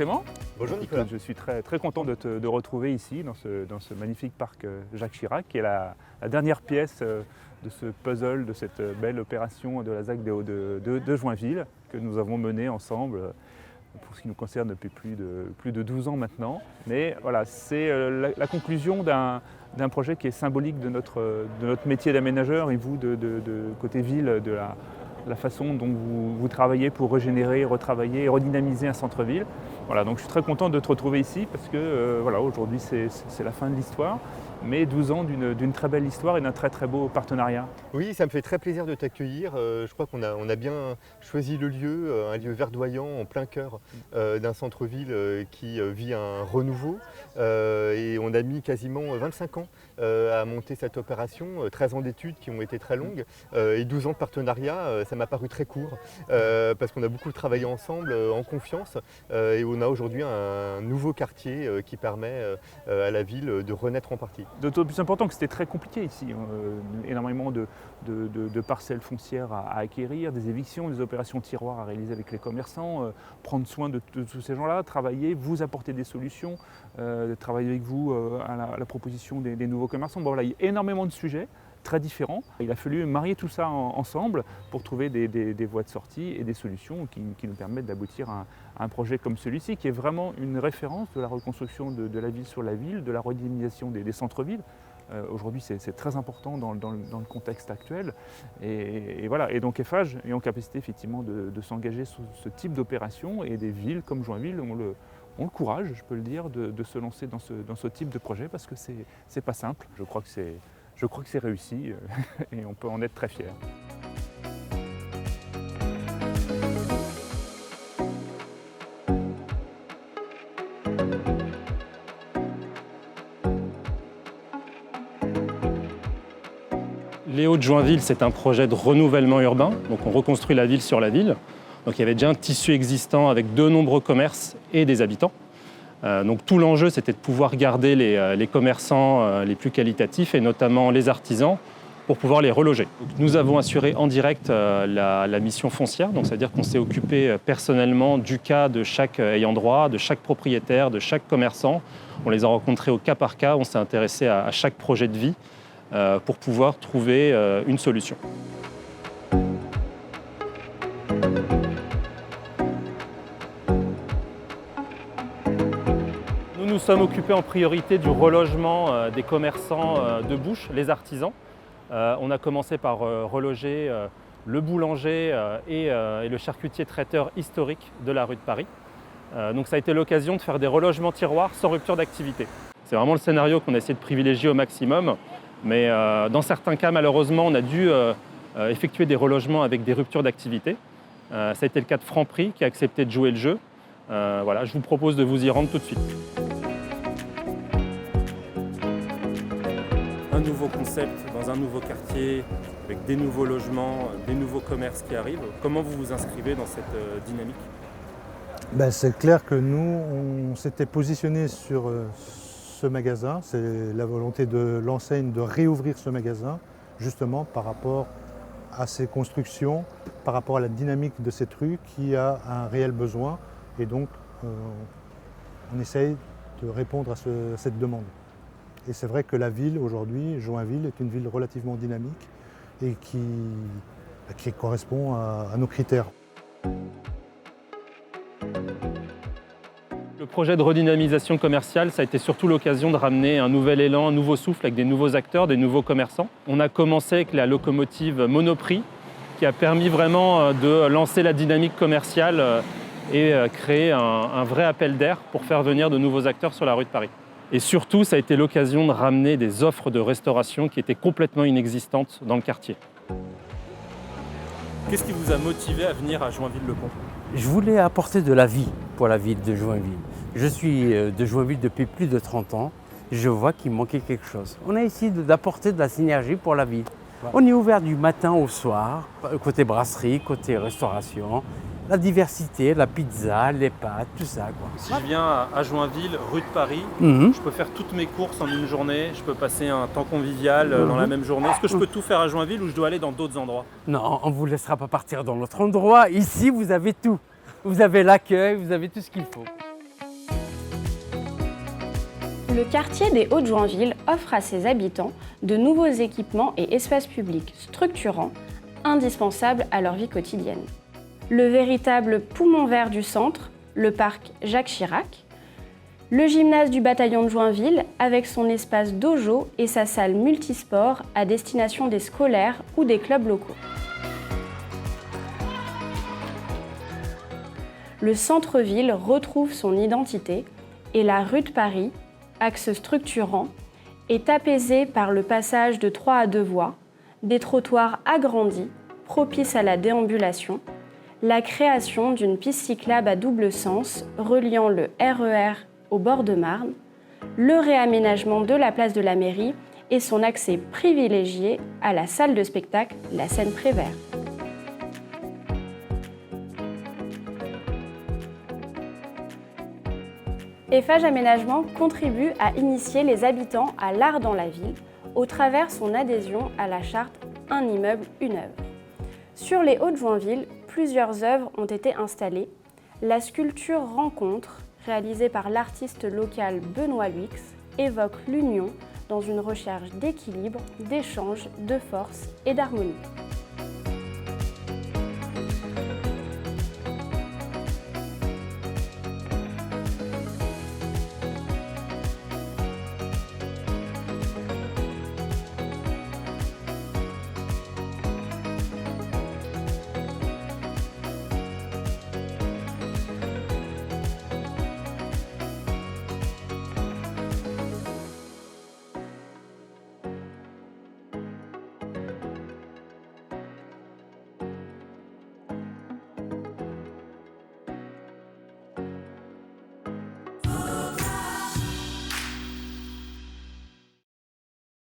Clément. Bonjour Nicolas. Je suis très content de te retrouver ici, dans ce magnifique parc Jacques Chirac, qui est la dernière pièce de ce puzzle, de cette belle opération de la ZAC des Hauts de Joinville, que nous avons menée ensemble, pour ce qui nous concerne depuis plus de 12 ans maintenant. Mais voilà, c'est la conclusion d'un projet qui est symbolique de notre métier d'aménageur, et vous, de côté ville, de la façon dont vous travaillez pour régénérer, retravailler et redynamiser un centre-ville. Voilà, donc je suis très content de te retrouver ici parce que voilà, aujourd'hui c'est la fin de l'histoire, mais 12 ans d'une très belle histoire et d'un très beau partenariat. Oui, ça me fait très plaisir de t'accueillir. Je crois qu'on a bien choisi le lieu, un lieu verdoyant en plein cœur d'un centre-ville qui vit un renouveau. Et on a mis quasiment 25 ans à monter cette opération, 13 ans d'études qui ont été très longues et 12 ans de partenariat, ça m'a paru très court parce qu'on a beaucoup travaillé ensemble en confiance et on a aujourd'hui un nouveau quartier qui permet à la ville de renaître en partie. D'autant plus important que c'était très compliqué ici, énormément de parcelles foncières à acquérir, des évictions, des opérations tiroirs à réaliser avec les commerçants, prendre soin de tous ces gens-là, travailler, vous apporter des solutions, travailler avec vous à la proposition des nouveaux commerçants. Bon, voilà, il y a énormément de sujets très différents. Il a fallu marier tout ça ensemble pour trouver des voies de sortie et des solutions qui nous permettent d'aboutir à un projet comme celui-ci, qui est vraiment une référence de la reconstruction de la ville sur la ville, de la redynamisation des centres-villes. Aujourd'hui, c'est très important dans le contexte actuel. Et voilà. Et donc Eiffage est en capacité effectivement de s'engager sur ce type d'opération, et des villes comme Joinville ont le courage, je peux le dire, de se lancer dans ce type de projet, parce que c'est pas simple. Je crois que c'est réussi et on peut en être très fiers. Les Hauts de Joinville, c'est un projet de renouvellement urbain. Donc on reconstruit la ville sur la ville. Donc il y avait déjà un tissu existant avec de nombreux commerces et des habitants. Donc tout l'enjeu, c'était de pouvoir garder les commerçants les plus qualitatifs, et notamment les artisans, pour pouvoir les reloger. Donc, nous avons assuré en direct la mission foncière, donc c'est-à-dire qu'on s'est occupé personnellement du cas de chaque ayant droit, de chaque propriétaire, de chaque commerçant. On les a rencontrés au cas par cas, on s'est intéressé à chaque projet de vie pour pouvoir trouver une solution. Nous nous sommes occupés en priorité du relogement des commerçants de bouche, les artisans. On a commencé par reloger le boulanger et le charcutier traiteur historique de la rue de Paris. Donc ça a été l'occasion de faire des relogements tiroirs sans rupture d'activité. C'est vraiment le scénario qu'on a essayé de privilégier au maximum. Mais dans certains cas, malheureusement, on a dû effectuer des relogements avec des ruptures d'activité. Ça a été le cas de Franprix, qui a accepté de jouer le jeu. Voilà, je vous propose de vous y rendre tout de suite. Un nouveau concept dans un nouveau quartier, avec des nouveaux logements, des nouveaux commerces qui arrivent. Comment vous vous inscrivez dans cette dynamique ? C'est clair que nous, on s'était positionné sur ce magasin. C'est la volonté de l'enseigne de réouvrir ce magasin, justement par rapport à ces constructions, par rapport à la dynamique de cette rue qui a un réel besoin. Et donc, on essaye de répondre à cette demande. Et c'est vrai que la ville, aujourd'hui, Joinville, est une ville relativement dynamique et qui correspond à nos critères. Le projet de redynamisation commerciale, ça a été surtout l'occasion de ramener un nouvel élan, un nouveau souffle avec des nouveaux acteurs, des nouveaux commerçants. On a commencé avec la locomotive Monoprix, qui a permis vraiment de lancer la dynamique commerciale et créer un vrai appel d'air pour faire venir de nouveaux acteurs sur la rue de Paris. Et surtout, ça a été l'occasion de ramener des offres de restauration qui étaient complètement inexistantes dans le quartier. Qu'est-ce qui vous a motivé à venir à Joinville-le-Pont ? Je voulais apporter de la vie pour la ville de Joinville. Je suis de Joinville depuis plus de 30 ans. Je vois qu'il manquait quelque chose. On a essayé d'apporter de la synergie pour la ville. On est ouvert du matin au soir, côté brasserie, côté restauration. La diversité, la pizza, les pâtes, tout ça, quoi. Si je viens à Joinville, rue de Paris, je peux faire toutes mes courses en une journée, je peux passer un temps convivial dans la même journée. Est-ce que je peux tout faire à Joinville ou je dois aller dans d'autres endroits ? Non, on ne vous laissera pas partir dans l'autre endroit. Ici, vous avez tout. Vous avez l'accueil, vous avez tout ce qu'il faut. Le quartier des Hauts-de-Joinville offre à ses habitants de nouveaux équipements et espaces publics structurants, indispensables à leur vie quotidienne. Le véritable poumon vert du centre, le parc Jacques Chirac, le gymnase du bataillon de Joinville avec son espace dojo et sa salle multisport à destination des scolaires ou des clubs locaux. Le centre-ville retrouve son identité et la rue de Paris, axe structurant, est apaisée par le passage de 3 à 2 voies, des trottoirs agrandis, propices à la déambulation, la création d'une piste cyclable à double sens reliant le RER au bord de Marne, le réaménagement de la place de la mairie et son accès privilégié à la salle de spectacle La Scène Prévert. Eiffage Aménagement contribue à initier les habitants à l'art dans la ville au travers son adhésion à la charte Un immeuble, une œuvre. Sur les Hauts-de-Joinville, plusieurs œuvres ont été installées. La sculpture Rencontre, réalisée par l'artiste local Benoît Luix, évoque l'union dans une recherche d'équilibre, d'échange, de force et d'harmonie.